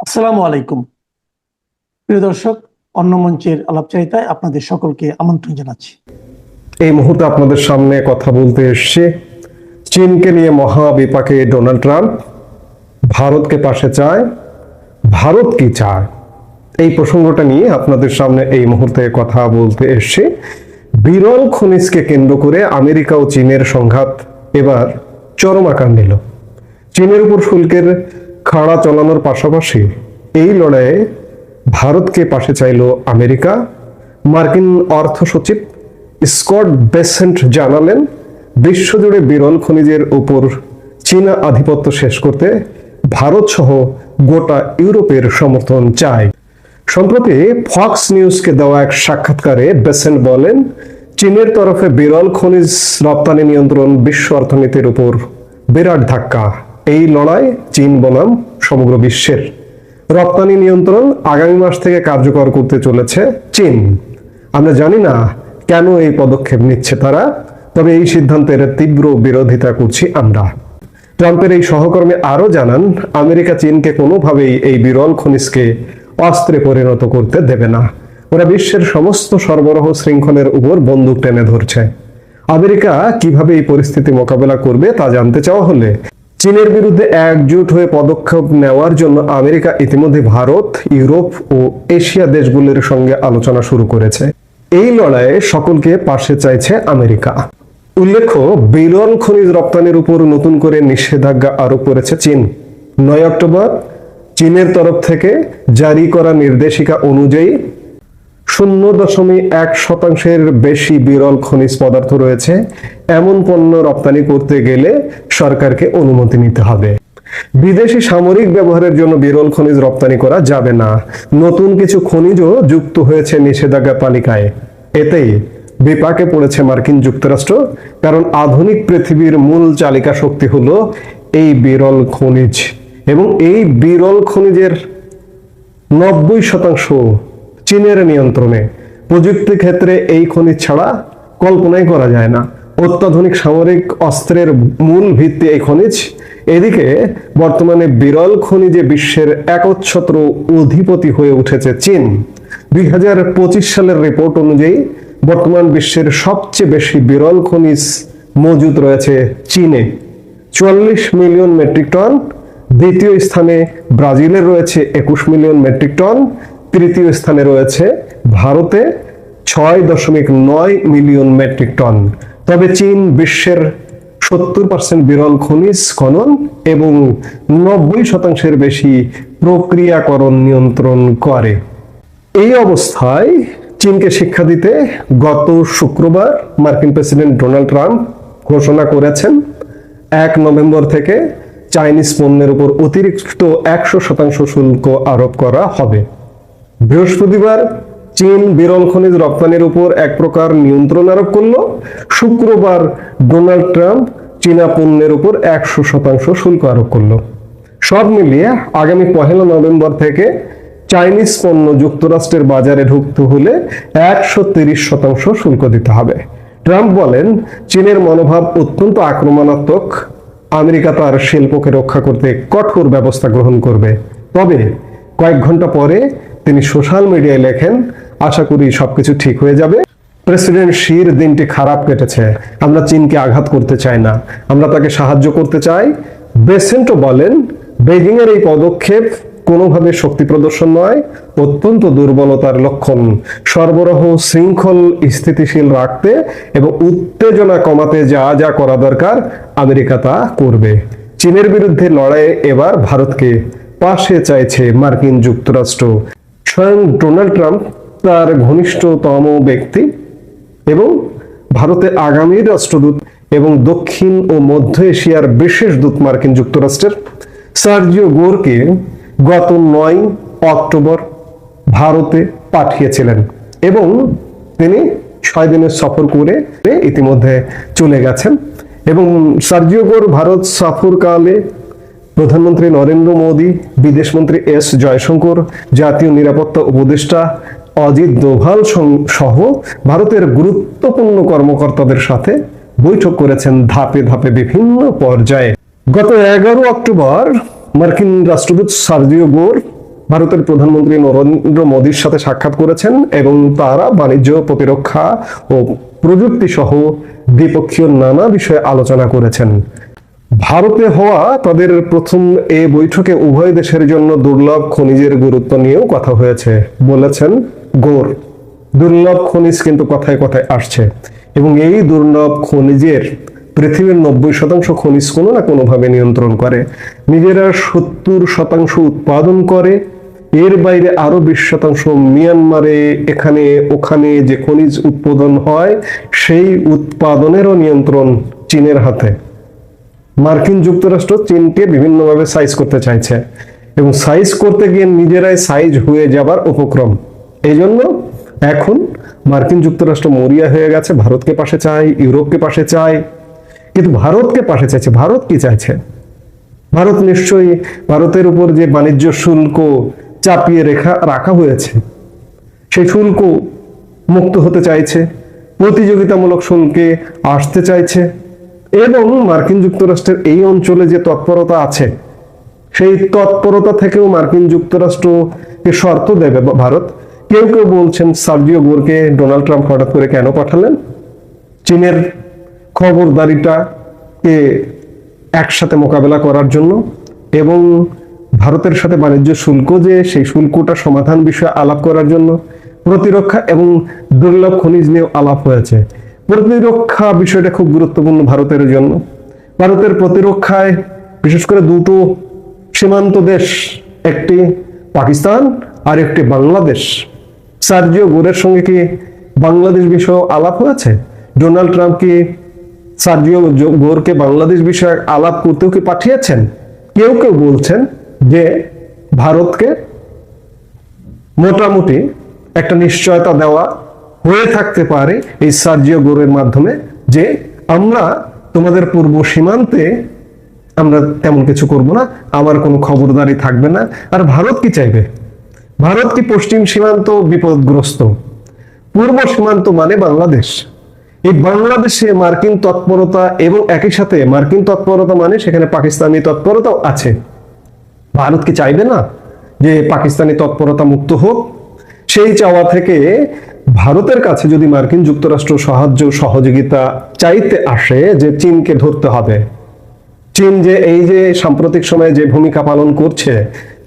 আসসালামু আলাইকুম প্রিয় দর্শক, অন্য মঞ্চের আলাপচারিতায় আপনাদের সকলকে আমন্ত্রণ জানাচ্ছি। এই মুহূর্তে আপনাদের সামনে কথা বলতে এসেছে চীনকে নিয়ে মহাবিপাকে ডোনাল্ড ট্রাম্প। ভারতকে পাশে চায়, ভারত কি চায়, এই প্রসঙ্গটা নিয়ে আপনাদের সামনে এই মুহূর্তে কথা বলতে এসেছে। বিরল খনিজকে কেন্দ্র করে আমেরিকা ও চীনের সংঘাত এবার চরম আকার নিল। চীনের উপর শুল্কের খাড়া চালানোর পাশাপাশি এই লড়াইয়ে ভারতকে পাশে চাইল আমেরিকা। মার্কিন অর্থ সচিব স্কট বেসেন্ট জানালেন, বিশ্বজুড়ে বিরল খনিজের উপর চীনা আধিপত্য শেষ করতে ভারত সহ গোটা ইউরোপের সমর্থন চায়। সম্প্রতি ফক্স নিউজকে দেওয়া এক সাক্ষাৎকারে বেসেন্ট বলেন, চীনের তরফে বিরল খনিজ রপ্তানি নিয়ন্ত্রণ বিশ্ব অর্থনীতির উপর বিরাট ধাক্কা। এই লড়াই চীন বনাম সমগ্র বিশ্বের। রপ্তানি নিয়ন্ত্রণ আগামী মাস থেকে কার্যকর করতে চলেছে চীন। আমরা জানি না কেন এই পদক্ষেপ নিচ্ছে তারা, তবে এই সিদ্ধান্তের তীব্র বিরোধিতা করছি আমরা। ট্রাম্পের এই সহকর্মী আরো জানান, আমেরিকা চীনকে কোনোভাবেই এই বিরল খনিজকে অস্ত্রে পরিণত করতে দেবে না। ওরা বিশ্বের সমস্ত সরবরাহ শৃঙ্খলের উপর বন্দুক টেনে ধরছে। আমেরিকা কিভাবে এই পরিস্থিতি মোকাবেলা করবে তা জানতে চাওয়া হলে চীনের বিরুদ্ধে একজোট হয়ে পদক্ষেপ নেওয়ার জন্য আমেরিকা ইতিমধ্যে ভারত, ইউরোপ ও এশিয়া দেশগুলোর সঙ্গে আলোচনা শুরু করেছে। এই লড়াইয়ে সকলকে পাশে চাইছে আমেরিকা। উল্লেখ্য, বিরল খনিজ রপ্তানির উপর নতুন করে নিষেধাজ্ঞা আরোপ করেছে চীন। 9 অক্টোবর চীনের তরফ থেকে জারি করা নির্দেশিকা অনুযায়ী 0.1% বেশি বিরল খনিজ পদার্থ রয়েছে এমন পণ্য রপ্তানি করতে গেলে সরকারকে অনুমতি নিতে হবে। বিদেশি সামরিক ব্যবহারের জন্য বিরল খনিজ রপ্তানি করা যাবে না। নতুন কিছু খনিজও যুক্ত হয়েছে নিষেধাজ্ঞা তালিকায়। এতেই বিপাকে পড়েছে মার্কিন যুক্তরাষ্ট্র, কারণ আধুনিক পৃথিবীর মূল চালিকা শক্তি হলো এই বিরল খনিজ, এবং এই বিরল খনিজের 90% চীনের নিয়ন্ত্রণে। প্রযুক্তি ক্ষেত্রে এই খনিজ ছাড়া কল্পনাই করা যায় না। অত্যাধুনিক সামরিক অস্ত্রের মূল ভিত্তি এই খনিজ। এদিকে বর্তমানে বিরল খনিজে বিশ্বের একচ্ছত্র অধিপতি হয়ে উঠেছে চীন। 2025 সালের রিপোর্ট অনুযায়ী বর্তমান বিশ্বের সবচেয়ে বেশি বিরল খনিজ মজুদ রয়েছে চীনে, 44 মিলিয়ন মেট্রিক টন। দ্বিতীয় স্থানে ব্রাজিলের রয়েছে 21 মিলিয়ন মেট্রিক টন। তৃতীয় স্থানে রয়েছে ভারতে 6.9 মিলিয়ন মেট্রিক টন। তবে চীন বিশ্বের 70% বিরল খনিজ খনন এবং 90% বেশি প্রক্রিয়াকরণ নিয়ন্ত্রণ করে। এই অবস্থায় চীনকে শিক্ষা দিতে গত শুক্রবার মার্কিন প্রেসিডেন্ট ডোনাল্ড ট্রাম্প ঘোষণা করেছেন, 1 নভেম্বর থেকে চাইনিজ পণ্যের উপর অতিরিক্ত 100% শুল্ক আরোপ করা হবে। বৃহস্পতিবার চীন বিরল খনিজ রপ্তানির উপর এক প্রকার নিয়ন্ত্রণ আরোপ করলো। শুক্রবার ডোনাল্ড ট্রাম্প চীনা পণ্যের উপর 100% শুল্ক আরোপ করলো। সব মিলিয়ে আগামী 1 নভেম্বর থেকে চাইনিজ পণ্য যুক্তরাষ্ট্রের বাজারে ঢুকতে হলে 130% শুল্ক দিতে হবে। ট্রাম্প বলেন, চীনের মনোভাব অত্যন্ত আক্রমণাত্মক। আমেরিকা তার শিল্পকে রক্ষা করতে কঠোর ব্যবস্থা গ্রহণ করবে। তবে কয়েক ঘন্টা পরে তিনি সোশ্যাল মিডিয়ায় লেখেন, আশা করি সবকিছু ঠিক হয়ে যাবে। প্রেসিডেন্ট শির দিনটি খারাপ কেটেছে। আমরা চীনকে আঘাত করতে চাই না, আমরা তাকে সাহায্য করতে চাই। বেসেন্টও বলেন, বেজিং এর এই পদক্ষেপ কোনোভাবে শক্তি প্রদর্শন নয়, অত্যন্ত দুর্বলতার লক্ষণ। সরবরাহ শৃঙ্খল স্থিতিশীল রাখতে এবং উত্তেজনা কমাতে যা যা করা দরকার আমেরিকা তা করবে। চীনের বিরুদ্ধে লড়াইয়ে এবার ভারতকে পাশে চাইছে মার্কিন যুক্তরাষ্ট্র। স্বয়ং ডোনাল্ড ট্রাম্প তার ঘনিষ্ঠতম ব্যক্তি এবং ভারতে আগামী রাষ্ট্রদূত এবং দক্ষিণ ও মধ্য এশিয়ার বিশেষ দূত মার্কিন যুক্তরাষ্ট্রের সার্জিও গোরকে গত 9 অক্টোবর ভারতে পাঠিয়েছিলেন এবং তিনি 6 দিনের সফর করে ইতিমধ্যে চলে গেছেন। এবং সার্জিও গোর ভারত সফরকালে প্রধানমন্ত্রী নরেন্দ্র মোদী, বিদেশমন্ত্রী এস জয়শঙ্কর, জাতীয় নিরাপত্তা উপদেষ্টা অজিত দোভাল সহ ভারতের গুরুত্বপূর্ণ কর্মকর্তাদের সাথে বৈঠক করেছেন ধাপে ধাপে বিভিন্ন পর্যায়ে। গত 11 অক্টোবর মার্কিন রাষ্ট্রদূত সার্জিও গোর ভারতের প্রধানমন্ত্রী নরেন্দ্র মোদীর সাথে সাক্ষাৎ করেছেন এবং তারা বাণিজ্য, প্রতিরক্ষা ও প্রযুক্তি সহ দ্বিপক্ষীয় নানা বিষয়ে আলোচনা করেছেন। ভারতে হওয়া তাদের প্রথম এ বৈঠকে উভয় দেশের জন্য দুর্লভ খনিজের গুরুত্ব নিয়েও কথা হয়েছে। বলেছেন গোর, দুর্লভ খনিজ কিন্তু কথায় কথায় আসছে এবং এই দুর্লভ খনিজের পৃথিবীর 90% খনিজ কোনো না কোনোভাবে নিয়ন্ত্রণ করে, নিজেরা 70% উৎপাদন করে, এর বাইরে আরো 20% মিয়ানমারে এখানে ওখানে যে খনিজ উৎপাদন হয় সেই উৎপাদনেরও নিয়ন্ত্রণ চীনের হাতে। মার্কিন যুক্তরাষ্ট্র চীনকে বিভিন্নভাবে সাইজ করতে চাইছে এবং সাইজ করতে গিয়ে নিজেরাই সাইজ হয়ে যাবার উপক্রম। এই জন্য এখন মার্কিন যুক্তরাষ্ট্র মরিয়া হয়ে গেছে, ভারতকে পাশে চায়, ইউরোপকে পাশে চায়, কিন্তু ভারতকে পাশে চাইছে। ভারত কি চাইছে? ভারত নিশ্চয়ই ভারতের উপর যে বাণিজ্য শুল্ক চাপিয়ে রাখা হয়েছে সেই শুল্ক মুক্ত হতে চাইছে, প্রতিযোগিতামূলক শুল্কে আসতে চাইছে এবং মার্কিন যুক্তরাষ্ট্রের এই অঞ্চলে যে তৎপরতা আছে সেই তৎপরতা থেকেও মার্কিন যুক্তরাষ্ট্রকে শর্ত দেবে ভারত। কেউ কেউ বলছেন সার্জিও গোরকে ডোনাল্ড ট্রাম্প হঠাৎ করে কেন পাঠালেন? চীনের খবরদারিটাকে একসাথে মোকাবেলা করার জন্য এবং ভারতের সাথে বাণিজ্য শুল্ক যে সেই শুল্কটা সমাধান বিষয়ে আলাপ করার জন্য। প্রতিরক্ষা এবং দুর্লভ খনিজ নিয়ে আলাপ হয়েছে। প্রতিরক্ষা বিষয়টা খুব গুরুত্বপূর্ণ ভারতের জন্য। ভারতের প্রতিরক্ষায় বিশেষ করে দুটো সীমান্ত দেশ, একটি পাকিস্তান আর একটি বাংলাদেশ। সার্জিও গোরের সঙ্গে কি বাংলাদেশ বিষয়ে আলাপ হয়েছে? ডোনাল্ড ট্রাম্প কি সার্জিও গোরকে বাংলাদেশ বিষয়ে আলাপ করতেও কি পাঠিয়েছেন? কেউ কেউ বলছেন যে ভারতকে মোটামুটি একটা নিশ্চয়তা দেওয়া হয়ে থাকতে পারে এই সার্জিও গোরের মাধ্যমে যে আমরা তোমাদের পূর্ব সীমান্তে আমরা তেমন কিছু করব না, আমার কোনো খবরদারি থাকবে না। আর ভারত কি চাইবে? ভারত কি পশ্চিম সীমান্ত বিপদগ্রস্ত? পূর্ব সীমান্ত মানে বাংলাদেশ। এই বাংলাদেশে মার্কিন তৎপরতা এবং একই সাথে মার্কিন তৎপরতা মানে সেখানে পাকিস্তানি তৎপরতাও আছে। ভারত কি চাইবে না যে পাকিস্তানি তৎপরতা মুক্ত হোক? সেই চাওয়া থেকে ভারতের কাছে যদি মার্কিন যুক্তরাষ্ট্র সাহায্য সহযোগিতা চাইতে আসে যে চীনকে ধরতে হবে, চীন যে এই যে সাম্প্রতিক সময়ে যে ভূমিকা পালন করছে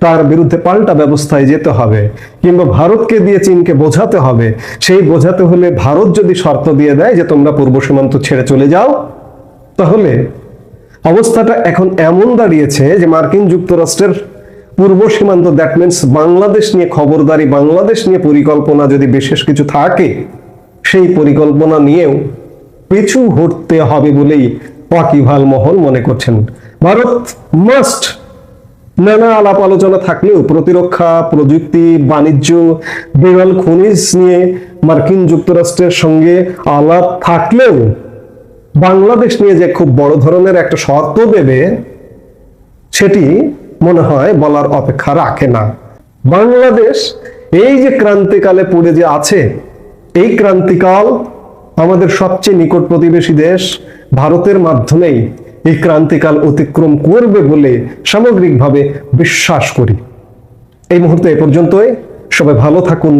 তার বিরুদ্ধে পাল্টা ব্যবস্থায় যেতে হবে, কিংবা ভারতকে দিয়ে চীনকে বোঝাতে হবে, সেই বোঝাতে হলে ভারত যদি শর্ত দিয়ে দেয় যে তোমরা পূর্ব সীমান্ত ছেড়ে চলে যাও, তাহলে অবস্থাটা এখন এমন দাঁড়িয়েছে যে মার্কিন যুক্তরাষ্ট্রের পূর্ব সীমান্ত, দ্যাট মিনস বাংলাদেশ নিয়ে খবরদারি, বাংলাদেশ নিয়ে পরিকল্পনা যদি বিশেষ কিছু থাকে, সেই পরিকল্পনা নিয়েও পিছু হটতে হবে বলেই ওয়াকিবহাল মহল মনে করছেন। ভারত মাস্ট, নানা আলাপ আলোচনা থাকলেও প্রতিরক্ষা, প্রযুক্তি, বাণিজ্য, বিরল খনিজ নিয়ে মার্কিন যুক্তরাষ্ট্রের সঙ্গে আলাপ থাকলেও বাংলাদেশ নিয়ে যে খুব বড় ধরনের একটা শর্ত দেবে সেটি মনে হয় বলার অপেক্ষা রাখে না। বাংলাদেশ এই যে ক্রান্তিকালে পড়ে যে আছে, এই ক্রান্তিকাল আমাদের সবচেয়ে নিকট প্রতিবেশী দেশ ভারতের মাধ্যমেই এই ক্রান্তিকাল অতিক্রম করবে বলে সামগ্রিকভাবে বিশ্বাস করি। এই মুহূর্তে এ পর্যন্তই। সবাই ভালো থাকুন,